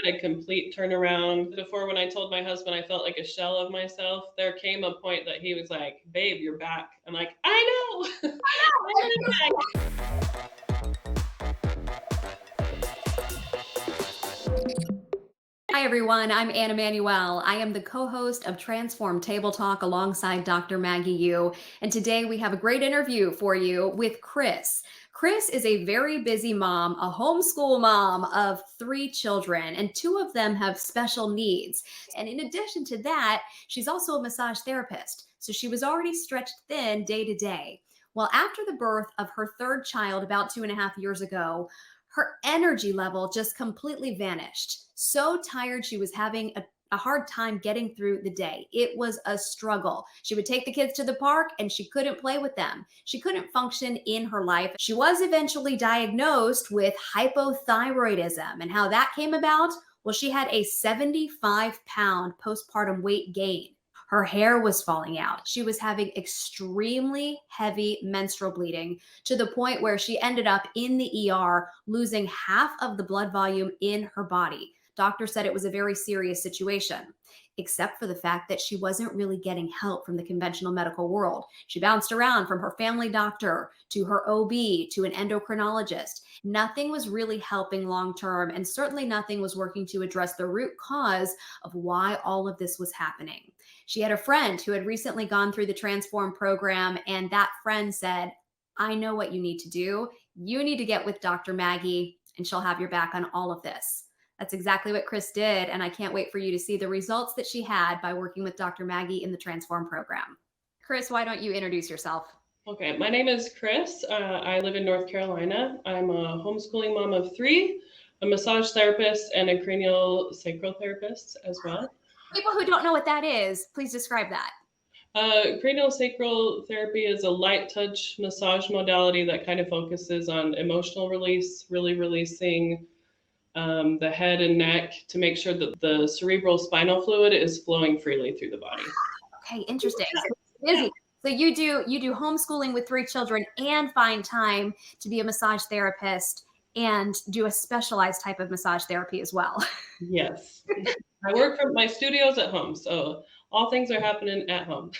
had a complete turnaround. Before, when I told my husband I felt like a shell of myself, there came a point that he was like, babe, you're back. I'm like, I know. I'm Hi, everyone. I'm Anna Manuel. I am the co-host of Transform Table Talk alongside Dr. Maggie Yu. And today we have a great interview for you with Kris. Kris is a very busy mom, a homeschool mom of 3 children, and 2 of them have special needs. And in addition to that, she's also a massage therapist. So she was already stretched thin day to day. Well, after the birth of her 3rd child about 2.5 years ago, her energy level just completely vanished. So tired, she was having a hard time getting through the day. It was a struggle. She would take the kids to the park and she couldn't play with them. She couldn't function in her life. She was eventually diagnosed with hypothyroidism. And how that came about? Well, she had a 75-pound postpartum weight gain. Her hair was falling out. She was having extremely heavy menstrual bleeding to the point where she ended up in the ER, losing half of the blood volume in her body. Doctor said it was a very serious situation, except for the fact that she wasn't really getting help from the conventional medical world. She bounced around from her family doctor to her OB to an endocrinologist. Nothing was really helping long term, and certainly nothing was working to address the root cause of why all of this was happening. She had a friend who had recently gone through the Transform program, and that friend said, I know what you need to do. You need to get with Dr. Maggie, and she'll have your back on all of this. That's exactly what Kris did, and I can't wait for you to see the results that she had by working with Dr. Maggie in the Transform program. Kris, why don't you introduce yourself? Okay, my name is Kris. I live in North Carolina. I'm a homeschooling mom of 3, a massage therapist, and a cranial sacral therapist as well. People who don't know what that is, please describe that. Cranial sacral therapy is a light touch massage modality that kind of focuses on emotional release, really releasing the head and neck to make sure that the cerebral spinal fluid is flowing freely through the body. Okay, interesting. So busy. So you do homeschooling with 3 children and find time to be a massage therapist and do a specialized type of massage therapy as well. Yes. I work from my studio's at home, so all things are happening at home.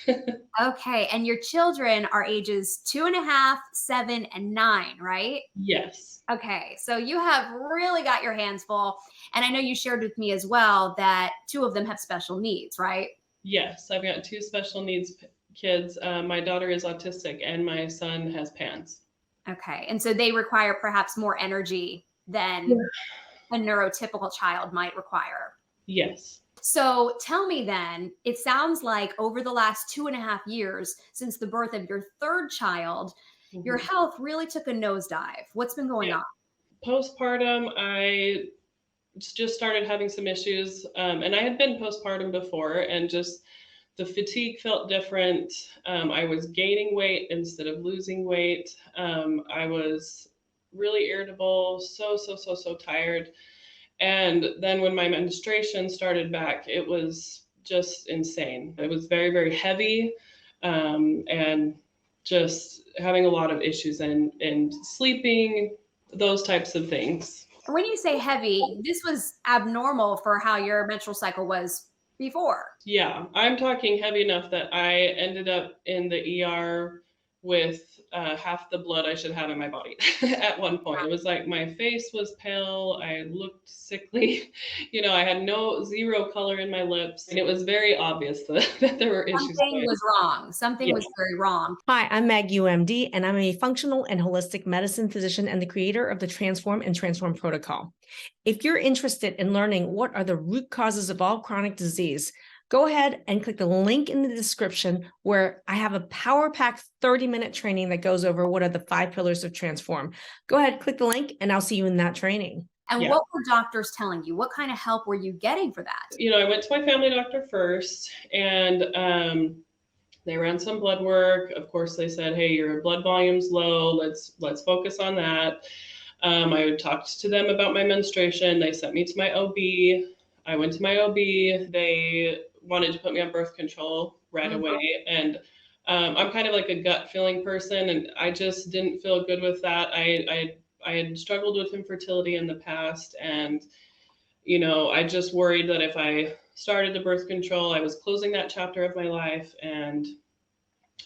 Okay, and your children are ages 2.5, 7, and 9, right? Yes. Okay, so you have really got your hands full. And I know you shared with me as well that 2 of them have special needs, right? Yes, I've got 2 special needs kids. My daughter is autistic and my son has PANS. Okay, and so they require perhaps more energy than a neurotypical child might require. Yes. So tell me then, it sounds like over the last 2.5 years since the birth of your 3rd child, your Mhm. health really took a nosedive. What's been going Yeah. on? Postpartum, I just started having some issues, and I had been postpartum before, and just the fatigue felt different. I was gaining weight instead of losing weight. I was really irritable, so tired. And then when my menstruation started back, it was just insane. It was very, very heavy, and just having a lot of issues and sleeping, those types of things. When you say heavy, this was abnormal for how your menstrual cycle was before. Yeah, I'm talking heavy enough that I ended up in the ER with half the blood I should have in my body at one point. It was like my face was pale, I looked sickly, I had zero color in my lips, and it was very obvious that there were issues Something going. was wrong. Something Yeah. was very wrong. Hi, I'm Maggie Yu, MD, and I'm a functional and holistic medicine physician and the creator of the Transform and Transform protocol. If you're interested in learning what are the root causes of all chronic disease, go ahead and click the link in the description where I have a power-packed 30-minute training that goes over what are the 5 pillars of Transform. Go ahead, click the link, and I'll see you in that training. And Yeah. what were doctors telling you? What kind of help were you getting for that? I went to my family doctor first, and they ran some blood work. Of course, they said, "Hey, your blood volume's low. Let's focus on that." I talked to them about my menstruation. They sent me to my OB. I went to my OB. They wanted to put me on birth control right away, and I'm kind of like a gut feeling person, and I just didn't feel good with that. I had struggled with infertility in the past, and I just worried that if I started the birth control, I was closing that chapter of my life, and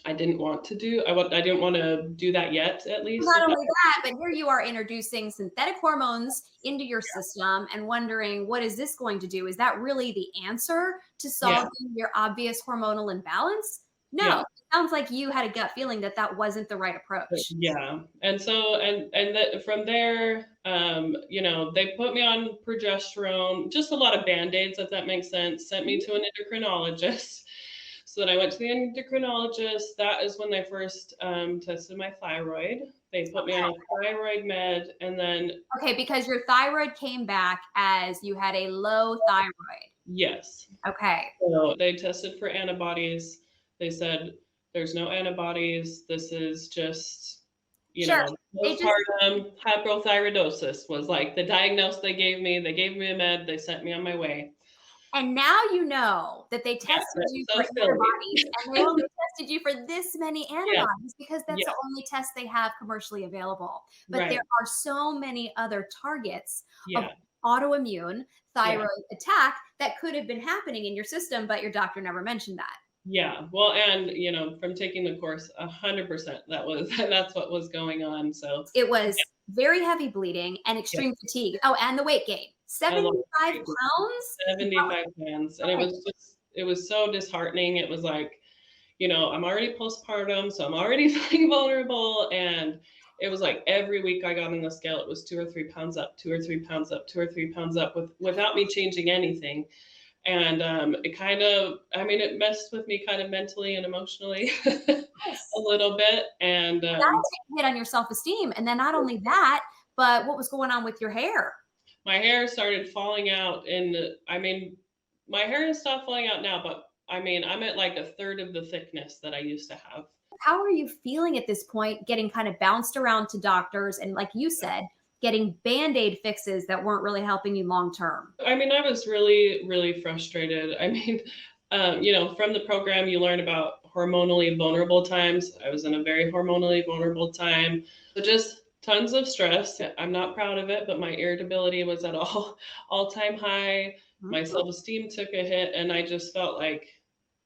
I didn't want to I didn't want to do that yet, at least. Not only that, but here you are introducing synthetic hormones into your system and wondering, what is this going to do? Is that really the answer to solving your obvious hormonal imbalance? No, Yeah. it sounds like you had a gut feeling that that wasn't the right approach. Yeah. And so, from there, they put me on progesterone, just a lot of Band-Aids, if that makes sense, sent me to an endocrinologist. So then I went to the endocrinologist. That is when they first tested my thyroid. They put me on a thyroid med, and then Okay, because your thyroid came back as you had a low thyroid. yes. Okay. So they tested for antibodies. They said there's no antibodies. This is just, Sure. postpartum hypothyroidosis was like the diagnosis they gave me. They gave me a med. They sent me on my way. And now you know that they tested that's you so for silly. antibodies, and they only tested you for this many antibodies because that's Yeah. the only test they have commercially available. But Right. there are so many other targets of Yeah. autoimmune thyroid attack that could have been happening in your system, but your doctor never mentioned that. Yeah. Well, and from taking the course, 100%, that's what was going on. So It was very heavy bleeding and extreme fatigue. Oh, and the weight gain. 75 pounds? 75 pounds. And it was so disheartening. It was like, I'm already postpartum, so I'm already feeling vulnerable. And it was like every week I got on the scale, it was 2 or 3 pounds up, 2 or 3 pounds up, 2 or 3 pounds up without me changing anything. And it messed with me kind of mentally and emotionally a little bit. And That'll take a hit on your self-esteem. And then not only that, but what was going on with your hair? my hair started falling out, my hair has stopped falling out now, but I'm at like a third of the thickness that I used to have. How are you feeling at this point, getting kind of bounced around to doctors and, like you said, getting Band-Aid fixes that weren't really helping you long term? I was really, really frustrated. From the program, you learn about hormonally vulnerable times. I was in a very hormonally vulnerable time. So just tons of stress. I'm not proud of it, but my irritability was at all-time high. My self-esteem took a hit, and I just felt like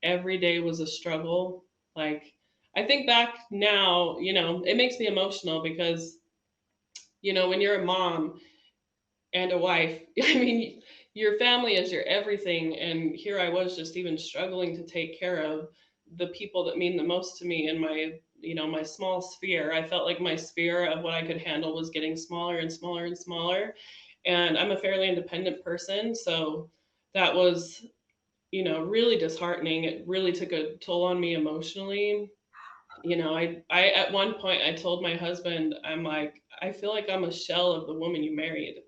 every day was a struggle. Like, I think back now, it makes me emotional because, when you're a mom and a wife, your family is your everything. And here I was just even struggling to take care of the people that mean the most to me in my small sphere. I felt like my sphere of what I could handle was getting smaller and smaller and smaller. And I'm a fairly independent person. So that was, really disheartening. It really took a toll on me emotionally. I at one point I told my husband, I'm like, I feel like I'm a shell of the woman you married.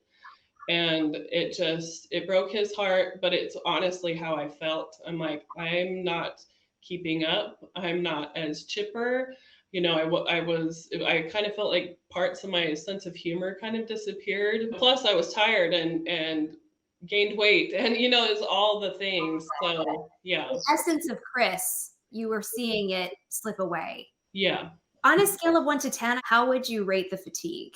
And it broke his heart, but it's honestly how I felt. I'm like, I'm not keeping up. I'm not as chipper. I kind of felt like parts of my sense of humor kind of disappeared. Plus I was tired and gained weight, and it's all the things. So yeah. The essence of Kris, you were seeing it slip away. Yeah. On a scale of 1 to 10, how would you rate the fatigue?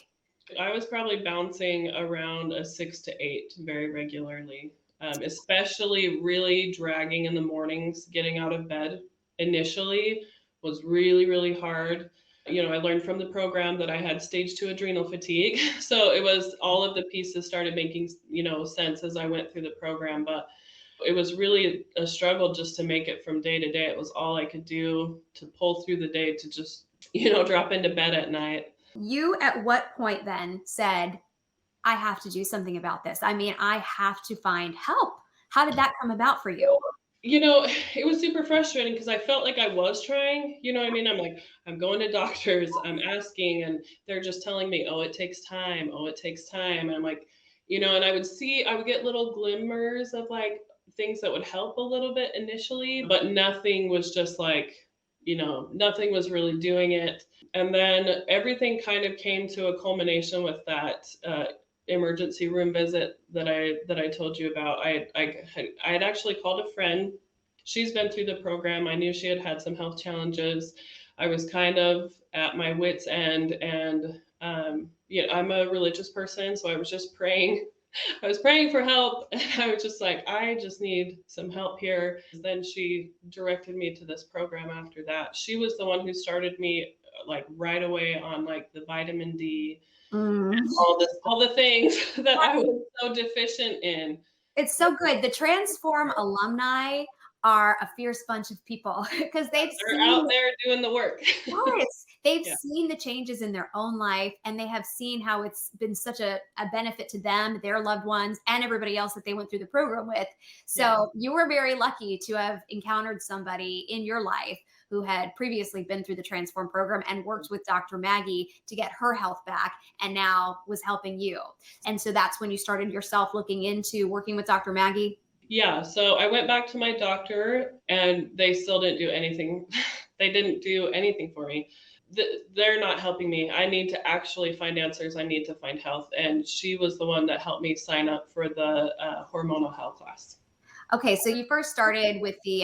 I was probably bouncing around a 6 to 8 very regularly, especially really dragging in the mornings. Getting out of bed initially was really, really hard. I learned from the program that I had stage 2 adrenal fatigue. So it was all of the pieces started making, sense as I went through the program. But it was really a struggle just to make it from day to day. It was all I could do to pull through the day to just, drop into bed at night. You at what point then said, I have to do something about this? I have to find help. How did that come about for you? It was super frustrating because I felt like I was trying, I'm like, I'm going to doctors, I'm asking, and they're just telling me, oh, it takes time. Oh, it takes time. And I'm like, and I would get little glimmers of like things that would help a little bit initially, but nothing was just like, nothing was really doing it. And then everything kind of came to a culmination with that emergency room visit that I told you about. I had actually called a friend. She's been through the program. I knew she had had some health challenges. I was kind of at my wit's end, and I'm a religious person, so I was just praying I was praying for help. And I was just like, I just need some help here. Then she directed me to this program after that. She was the one who started me like right away on like the vitamin D, Mm. all the things that I was so deficient in. It's so good. The Transform alumni are a fierce bunch of people because they've They're seen, out there doing the work. yes, they've Yeah. seen the changes in their own life, and they have seen how it's been such a benefit to them, their loved ones, and everybody else that they went through the program with. So Yeah. you were very lucky to have encountered somebody in your life who had previously been through the Transform program and worked with Dr. Maggie to get her health back, and now was helping you. And so that's when you started yourself looking into working with Dr. Maggie. Yeah, so I went back to my doctor and they still didn't do anything. They didn't do anything for me. They're not helping me. I need to actually find answers. I need to find health. And she was the one that helped me sign up for the hormonal health class. Okay, so you first started with the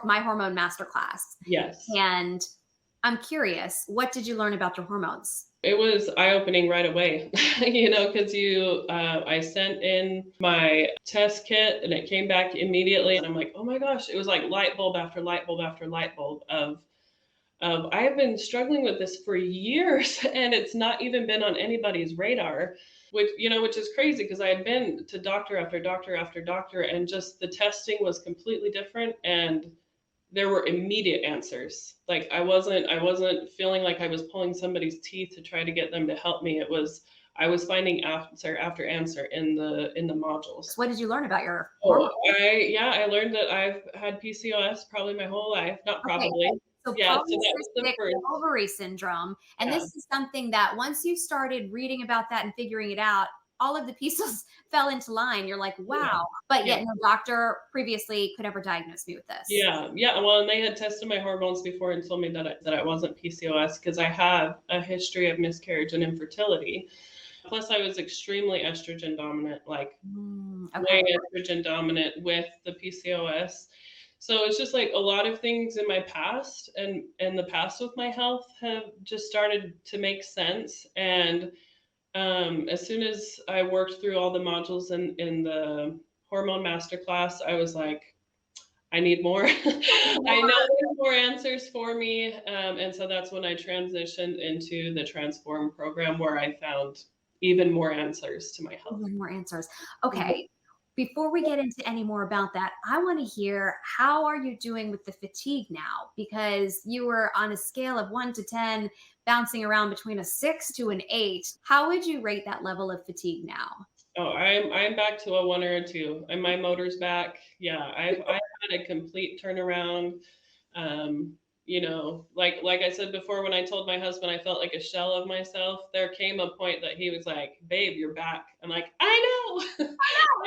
My Hormone Masterclass. Yes. And I'm curious, what did you learn about your hormones? It was eye-opening right away, because I sent in my test kit and it came back immediately. And I'm like, oh my gosh, it was like light bulb after light bulb after light bulb of I have been struggling with this for years and it's not even been on anybody's radar, which is crazy because I had been to doctor after doctor after doctor and just the testing was completely different and there were immediate answers. Like I wasn't feeling like I was pulling somebody's teeth to try to get them to help me. I was finding answer after answer in the modules. What did you learn about your Oh, hormones? I learned that I've had PCOS probably my whole life. Not probably. Okay. So Yeah, so that was the polycystic first. ovary syndrome. And Yeah. this is something that once you started reading about that and figuring it out, all of the pieces fell into line. You're like, Yeah. wow. But Yeah. yet no doctor previously could ever diagnose me with this. Yeah, yeah. Well, and they had tested my hormones before and told me that I wasn't PCOS because I have a history of miscarriage and infertility. Plus, I was extremely estrogen dominant, like Okay. way estrogen dominant with the PCOS. So it's just like a lot of things in my past and the past with my health have just started to make sense. And as soon as I worked through all the modules in the hormone masterclass, I was like, I need more. I know there's more answers for me. And so that's when I transitioned into the Transform program where I found even more answers to my health. Even more answers. Okay. Before we get into any more about that, I want to hear, how are you doing with the fatigue now? Because you were on a scale of 1 to 10, bouncing around between a 6 to an 8. How would you rate that level of fatigue now? Oh, I'm back to a 1 or a 2, and my motor's back. Yeah, I've had a complete turnaround. Like I said before, when I told my husband I felt like a shell of myself, there came a point that he was like, "Babe, you're back." I'm like, "I know."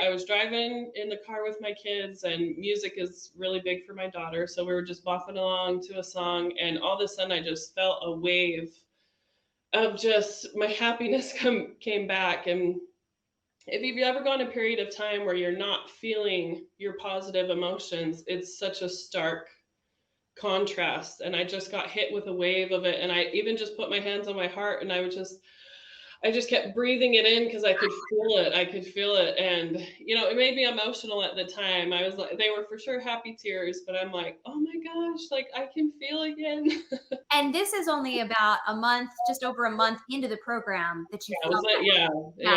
I was driving in the car with my kids, and music is really big for my daughter, so we were just bopping along to a song, and all of a sudden I just felt a wave of just my happiness came back. And if you've ever gone a period of time where you're not feeling your positive emotions, it's such a stark contrast. And I just got hit with a wave of it. And I even just put my hands on my heart and I just kept breathing it in because I could feel it. I could feel it. And, it made me emotional at the time. I was like, they were for sure happy tears, but I'm like, oh my gosh, like I can feel again. And this is only about a month, just over a month into the program that you It was felt like, yeah,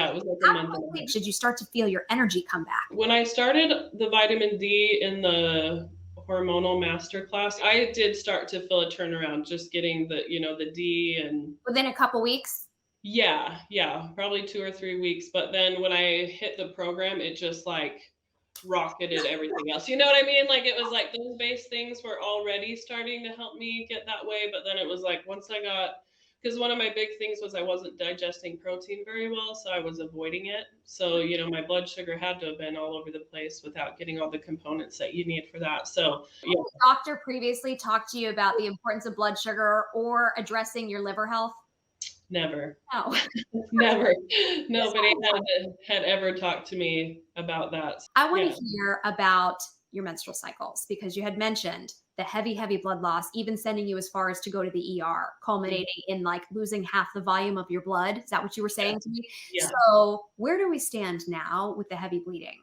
it was like a How month. quickly did you start to feel your energy come back? When I started the vitamin D in the hormonal masterclass, I did start to feel a turnaround just getting the D and Within a couple weeks? yeah, probably 2 or 3 weeks. But then when I hit the program, it just like rocketed everything else. You know what I mean? Like it was like those base things were already starting to help me get that way. But then it was like once I got, because one of my big things was I wasn't digesting protein very well, so I was avoiding it. So, my blood sugar had to have been all over the place without getting all the components that you need for that. So, yeah. Did the doctor previously talk to you about the importance of blood sugar or addressing your liver health? Never. No. Never. Nobody had ever talked to me about that. I want Yeah. to hear about your menstrual cycles because you had mentioned the heavy blood loss, even sending you as far as to go to the ER, culminating in like losing half the volume of your blood. Is that what you were saying to me? Yeah. So where do we stand now with the heavy bleeding?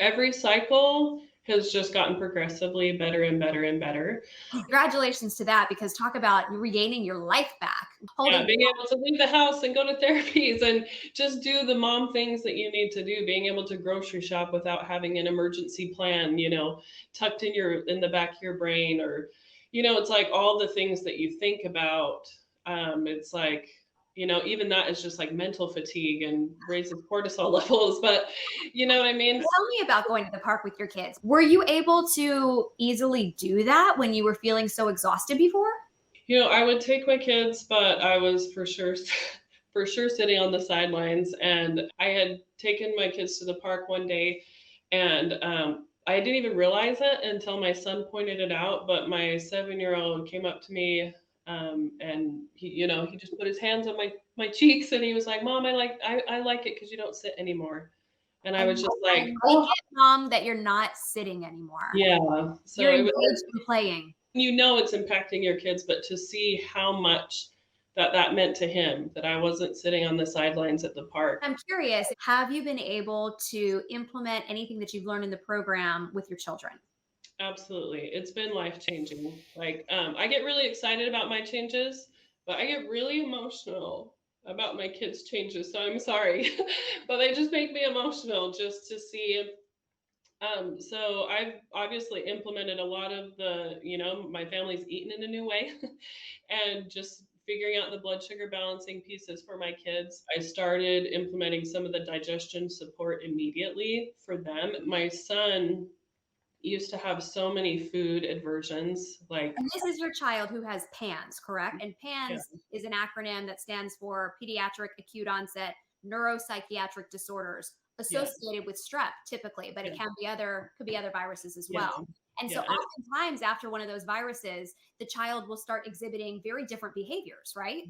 Every cycle has just gotten progressively better and better and better. Congratulations to that, because talk about regaining your life back. Yeah, being able to leave the house and go to therapies and just do the mom things that you need to do, being able to grocery shop without having an emergency plan, tucked in the back of your brain, or it's like all the things that you think about. It's like, even that is just like mental fatigue and raises cortisol levels, but you know what I mean? Tell me about going to the park with your kids. Were you able to easily do that when you were feeling so exhausted before? I would take my kids, but I was for sure for sure sitting on the sidelines. And I had taken my kids to the park one day, and I didn't even realize it until my son pointed it out. But my 7-year-old came up to me, and he just put his hands on my cheeks, and he was like, "Mom, I like it because you don't sit anymore." And I was just like, I like "Oh, it, Mom, that you're not sitting anymore. yeah." So You're it was, engaged in playing. it's impacting your kids, but to see how much that meant to him, that I wasn't sitting on the sidelines at the park. I'm curious, have you been able to implement anything that you've learned in the program with your children? Absolutely. It's been life changing. Like, I get really excited about my changes, but I get really emotional about my kids' changes. So I'm sorry, but they just make me emotional just to see. So I've obviously implemented a lot of my family's eaten in a new way and just figuring out the blood sugar balancing pieces for my kids. I started implementing some of the digestion support immediately for them. My son used to have so many food aversions, like, And this is your child who has PANS, correct? And yeah, PANS is an acronym that stands for Pediatric Acute Onset Neuropsychiatric Disorders yeah, associated with strep typically, but it yeah, could be other viruses as yeah, well. And so yeah. oftentimes after one of those viruses, the child will start exhibiting very different behaviors, right?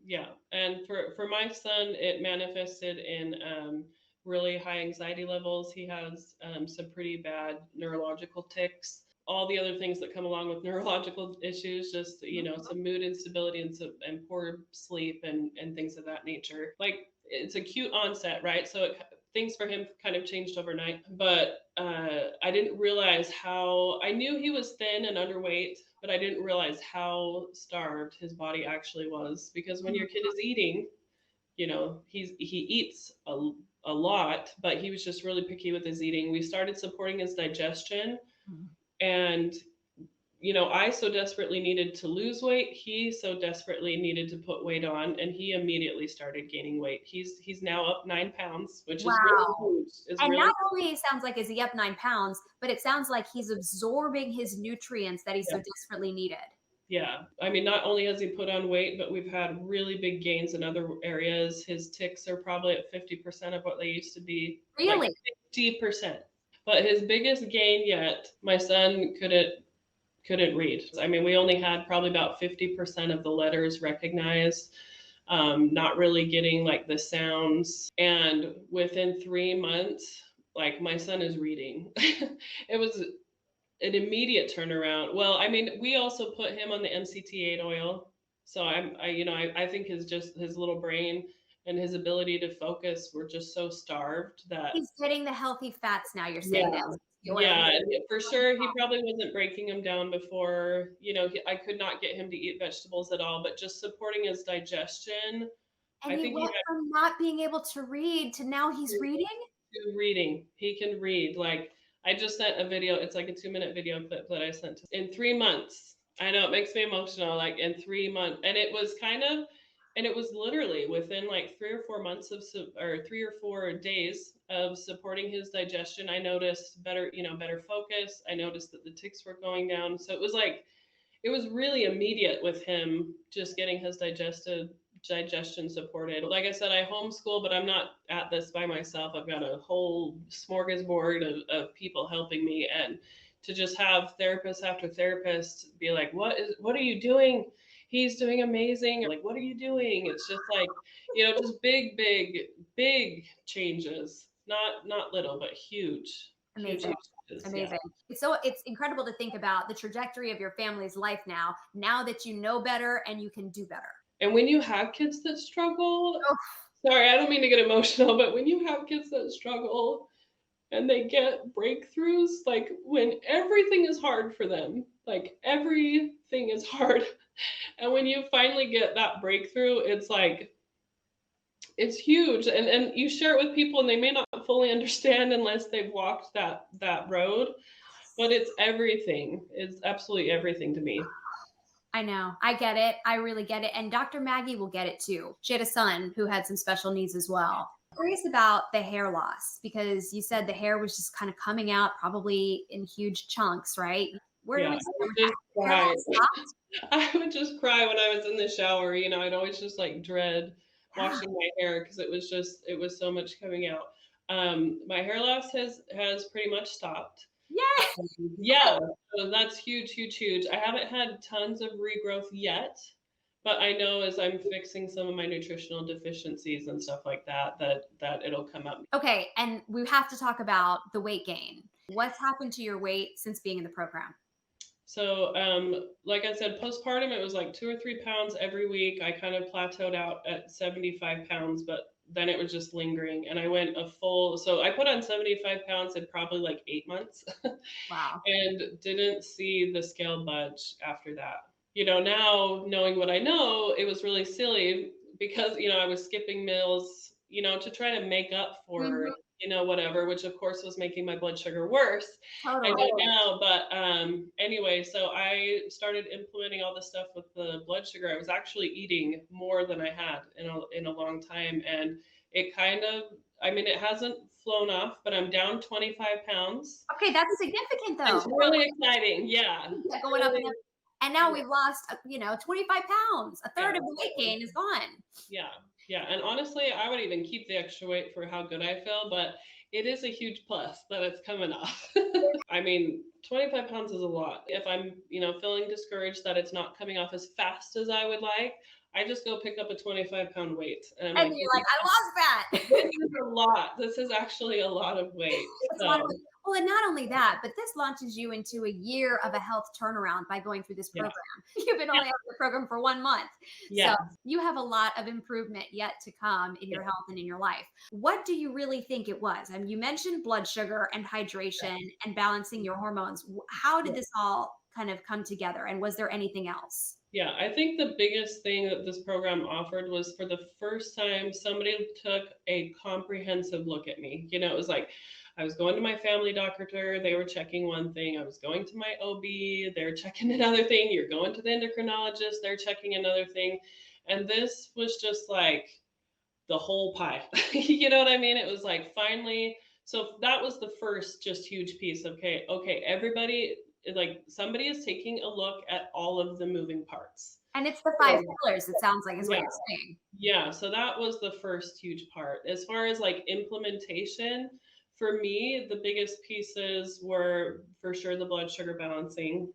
Yeah, and for my son, it manifested in really high anxiety levels. He has some pretty bad neurological tics. All the other things that come along with neurological issues, just some mood instability and poor sleep and things of that nature. Like, it's acute onset, right? So things for him kind of changed overnight. But I didn't realize how. I knew he was thin and underweight, but I didn't realize how starved his body actually was. Because when your kid is eating, he eats a lot, but he was just really picky with his eating. We started supporting his digestion, and I so desperately needed to lose weight. He so desperately needed to put weight on, and he immediately started gaining weight. He's now up 9 pounds, which is really Wow. huge. It's And really, not only sounds like is he up 9 pounds, but it sounds like he's absorbing his nutrients that he so yeah. desperately needed. Yeah. I mean, not only has he put on weight, but we've had really big gains in other areas. His ticks are probably at 50% of what they used to be. Like Really? 50%. But his biggest gain yet, my son couldn't read. I mean, we only had probably about 50% of the letters recognized, not really getting like the sounds. And within 3 months, like, my son is reading. It was an immediate turnaround. Well, I mean, we also put him on the MCT8 oil. So I think his little brain and his ability to focus were just so starved that, He's getting the healthy fats now, you're saying yeah, that. yeah, for sure. He probably wasn't breaking them down before. I could not get him to eat vegetables at all, but just supporting his digestion. And I he think he went from not being able to read to now he's reading? to reading. He can read. Like, I just sent a video. It's like a 2-minute video clip that I sent in 3 months. I know it makes me emotional. Like, in 3 months, and it was literally within like 3 or 4 months or 3 or 4 days of supporting his digestion. I noticed better focus. I noticed that the ticks were going down. So it was really immediate with him just getting his digestion supported. Like I said, I homeschool, but I'm not at this by myself. I've got a whole smorgasbord of people helping me, and to just have therapist after therapist be like, what are you doing? He's doing amazing. Like, what are you doing? It's just like, just big changes. Not little, but huge. Amazing. Huge changes, Amazing. It's incredible to think about the trajectory of your family's life now that you know better and you can do better. And when you have kids that struggle, Oh. sorry, I don't mean to get emotional, but when you have kids that struggle and they get breakthroughs, like when everything is hard for them, like everything is hard. And when you finally get that breakthrough, it's like, it's huge. And you share it with people and they may not fully understand unless they've walked that road, but it's everything. It's absolutely everything to me. I know. I get it. I really get it. And Dr. Maggie will get it too. She had a son who had some special needs as well. Curious about the hair loss, because you said the hair was just kind of coming out probably in huge chunks, right? Where do we cry. I would just cry when I was in the shower. You know, I'd always just like dread washing my hair because it was so much coming out. My hair loss has pretty much stopped. Yes. Yeah, so that's huge, huge, huge. I haven't had tons of regrowth yet, but I know as I'm fixing some of my nutritional deficiencies and stuff like that, that it'll come up. Okay, and we have to talk about the weight gain. What's happened to your weight since being in the program? So, like I said, postpartum, it was like 2 or 3 pounds every week. I kind of plateaued out at 75 pounds, but then it was just lingering. And I went so I put on 75 pounds in probably like 8 months. Wow. And didn't see the scale budge after that. You know, now knowing what I know, it was really silly because, you know, I was skipping meals, you know, to try to make up for, you know, whatever, which of course was making my blood sugar worse. Totally. I don't know, but anyway, so I started implementing all this stuff with the blood sugar. I was actually eating more than I had in a long time, and it kind of, I mean, it hasn't flown off, but I'm down 25 pounds. Okay, that's significant though. It's really exciting, yeah. Going up and now we've lost, 25 pounds. A third of the weight gain is gone. Yeah, and honestly, I would even keep the extra weight for how good I feel, but it is a huge plus that it's coming off. I mean, 25 pounds is a lot. If I'm, you know, feeling discouraged that it's not coming off as fast as I would like, I just go pick up a 25-pound weight. And you're like, I lost that. This is a lot. This is actually a lot of weight. Well, and not only that, but this launches you into a year of a health turnaround by going through this program. You've been only on the program for 1 month. So you have a lot of improvement yet to come in your health and in your life. What do you really think it was? I mean, you mentioned blood sugar and hydration and balancing your hormones. How did this all kind of come together? And was there anything else? Yeah, I think the biggest thing that this program offered was for the first time, somebody took a comprehensive look at me. You know, it was like, I was going to my family doctor, they were checking one thing. I was going to my OB, they're checking another thing. You're going to the endocrinologist, they're checking another thing. And this was just like the whole pie. You know what I mean? It was like finally, so that was the first just huge piece. Okay, everybody, like somebody is taking a look at all of the moving parts. And it's the 5 pillars, it sounds like, is what you're saying. Yeah, so that was the first huge part. As far as like implementation, for me, the biggest pieces were for sure the blood sugar balancing,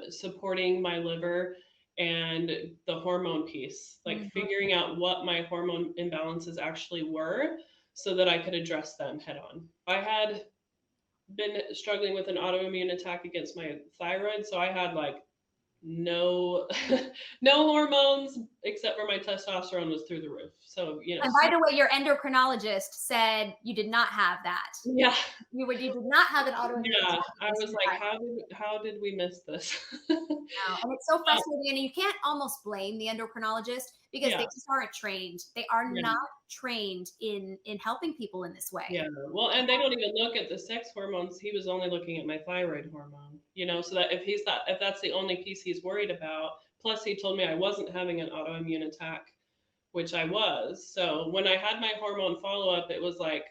supporting my liver, and the hormone piece, like figuring out what my hormone imbalances actually were so that I could address them head on. I had been struggling with an autoimmune attack against my thyroid, so I had like no hormones except for my testosterone was through the roof. So, you know. And by the way, your endocrinologist said you did not have that. Yeah. You did not have an autoimmune attack. I was like, how did we miss this? And it's so frustrating. And you can't almost blame the endocrinologist because they just aren't trained. They are not trained in helping people in this way. Yeah. Well, and they don't even look at the sex hormones. He was only looking at my thyroid hormone, you know, so that if that's the only piece he's worried about, plus he told me I wasn't having an autoimmune attack, which I was. So when I had my hormone follow-up, it was like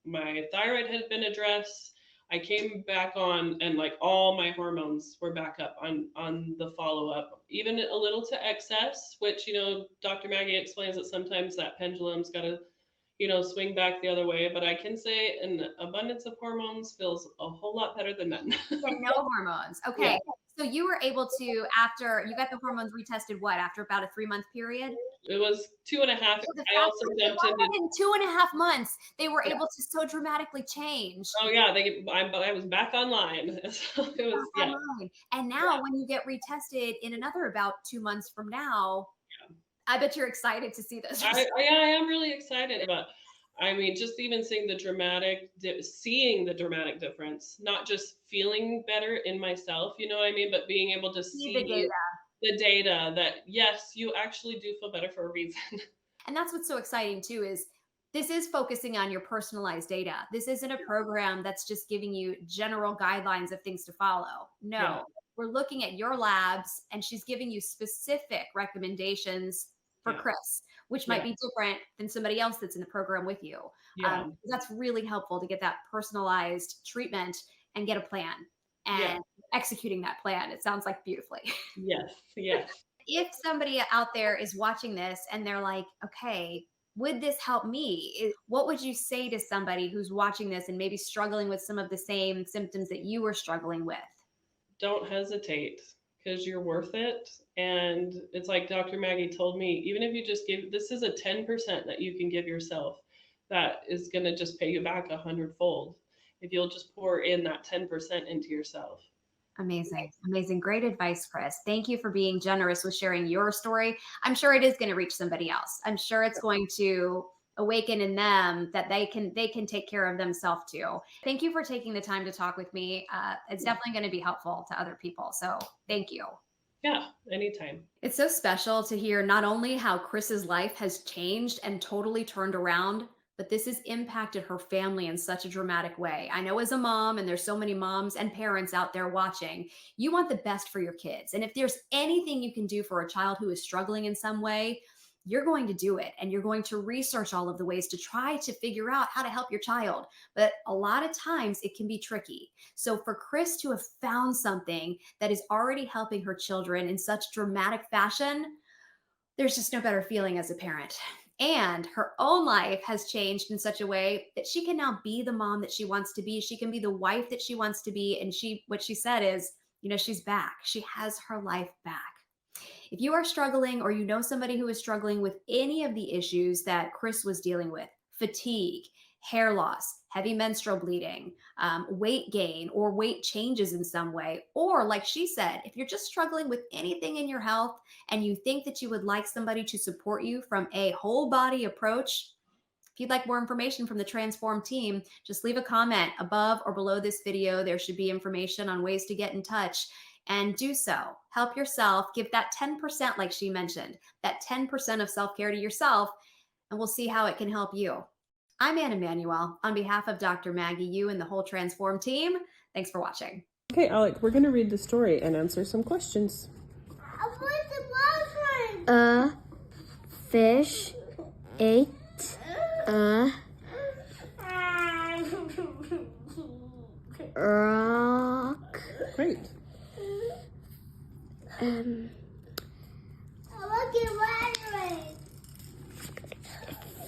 my thyroid had been addressed. I came back on and like all my hormones were back up on the follow-up, even a little to excess, which, you know, Dr. Maggie explains that sometimes that pendulum's got to, you know, swing back the other way. But I can say an abundance of hormones feels a whole lot better than none. Than no hormones. Okay. Yeah. So you were able to, after you got the hormones retested, after about a 3-month period? It was 2.5. So the I fact also that jumped into, in 2.5 months, they were yeah. able to so dramatically change. Oh yeah, I was back online. So it was, Back yeah. online. And now when you get retested in another about 2 months from now, I bet you're excited to see this. I am really excited, but I mean, just even seeing seeing the dramatic difference, not just feeling better in myself, you know what I mean, but being able to See the see data. the data that yes, you actually do feel better for a reason. And that's what's so exciting too is this is focusing on your personalized data. This isn't a program that's just giving you general guidelines of things to follow. No, Yeah. we're looking at your labs and she's giving you specific recommendations for Yeah. Kris, which Yeah. might be different than somebody else that's in the program with you. Yeah. That's really helpful to get that personalized treatment and get a plan and Yeah. executing that plan. It sounds like beautifully. Yes. Yes. If somebody out there is watching this and they're like, okay, would this help me? What would you say to somebody who's watching this and maybe struggling with some of the same symptoms that you were struggling with? Don't hesitate because you're worth it. And it's like Dr. Maggie told me, even if you just give, this is a 10% that you can give yourself that is going to just pay you back 100-fold if you'll just pour in that 10% into yourself. Amazing. Amazing. Great advice, Kris. Thank you for being generous with sharing your story. I'm sure it is going to reach somebody else. I'm sure it's going to awaken in them that they can take care of themselves too. Thank you for taking the time to talk with me. It's definitely going to be helpful to other people. So thank you. Yeah, anytime. It's so special to hear not only how Kris's life has changed and totally turned around, but this has impacted her family in such a dramatic way. I know as a mom, and there's so many moms and parents out there watching, you want the best for your kids. And if there's anything you can do for a child who is struggling in some way, you're going to do it. And you're going to research all of the ways to try to figure out how to help your child. But a lot of times it can be tricky. So for Kris to have found something that is already helping her children in such dramatic fashion, there's just no better feeling as a parent. And her own life has changed in such a way that she can now be the mom that she wants to be. She can be the wife that she wants to be. And what she said is, she's back. She has her life back. If you are struggling or you know somebody who is struggling with any of the issues that Kris was dealing with, fatigue, hair loss, heavy menstrual bleeding, weight gain, or weight changes in some way, or like she said, if you're just struggling with anything in your health and you think that you would like somebody to support you from a whole body approach, if you'd like more information from the Transform team, just leave a comment above or below this video. There should be information on ways to get in touch. And do so. Help yourself. Give that 10%, like she mentioned, that 10% of self-care to yourself, and we'll see how it can help you. I'm Anna Manuel on behalf of Dr. Maggie Yu and the whole Transform team. Thanks for watching. Okay, Alec, we're going to read the story and answer some questions. A fish ate a rock. Great.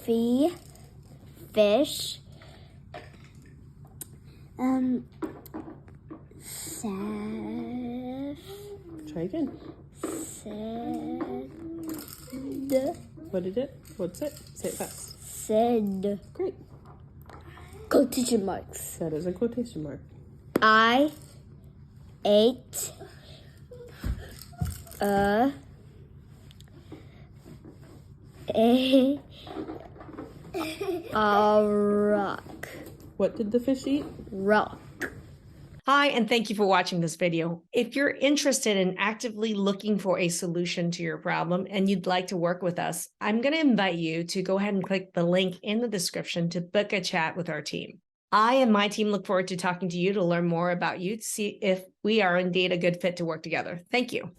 The fish Try again. said What did it? What's it? Say it fast. said Great. quotation marks. That is a quotation mark. I ate a rock. What did the fish eat? Rock. Hi, and thank you for watching this video. If you're interested in actively looking for a solution to your problem and you'd like to work with us, I'm going to invite you to go ahead and click the link in the description to book a chat with our team. I and my team look forward to talking to you to learn more about you to see if we are indeed a good fit to work together. Thank you.